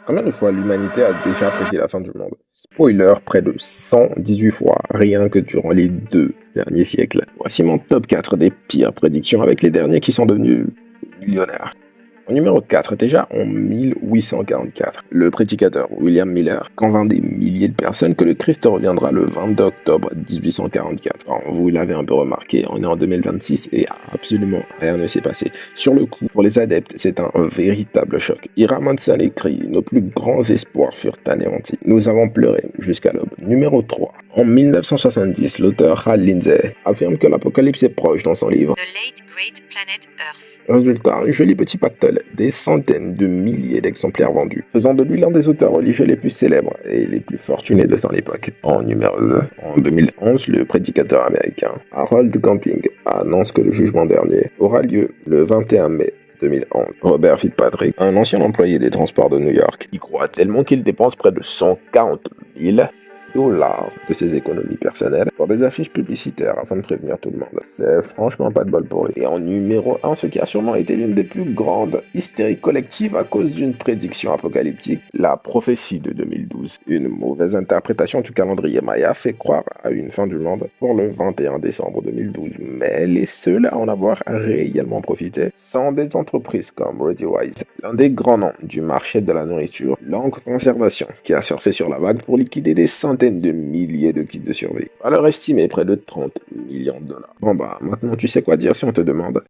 Combien de fois l'humanité a déjà prédit la fin du monde? Spoiler, près de 118 fois, rien que durant les 2 derniers siècles. Voici mon top 4 des pires prédictions avec les derniers qui sont devenus millionnaires. En numéro 4, déjà en 1844, le prédicateur William Miller convainc des milliers de personnes que le Christ reviendra le 22 octobre 1844. Alors, vous l'avez un peu remarqué, on est en 2026 et absolument rien ne s'est passé. Sur le coup, pour les adeptes, c'est un véritable choc. Ira Manson écrit: Nos plus grands espoirs furent anéantis. Nous avons pleuré jusqu'à l'aube. Numéro 3. En 1970, l'auteur Hal Lindsey affirme que l'apocalypse est proche dans son livre The Late Great Planet Earth. Résultat, un joli petit pactole, des centaines de milliers d'exemplaires vendus, faisant de lui l'un des auteurs religieux les plus célèbres et les plus fortunés de son époque. En numéro 2, en 2011, le prédicateur américain Harold Camping annonce que le jugement dernier aura lieu le 21 mai 2011. Robert Fitzpatrick, un ancien employé des transports de New York, y croit tellement qu'il dépense près de 140 000 dollars de ses économies personnelles pour des affiches publicitaires afin de prévenir tout le monde. C'est franchement pas de bol pour lui. Et en numéro 1, ce qui a sûrement été l'une des plus grandes hystéries collectives à cause d'une prédiction apocalyptique, la prophétie de 2012. Une mauvaise interprétation du calendrier Maya fait croire à une fin du monde pour le 21 décembre 2012, mais les seuls à en avoir réellement profité sont des entreprises comme ReadyWise, l'un des grands noms du marché de la nourriture, Longue Conservation, qui a surfé sur la vague pour liquider des centaines de milliers de kits de survie. Valeur estimée près de 30 millions de dollars. Bon bah, maintenant tu sais quoi dire si on te demande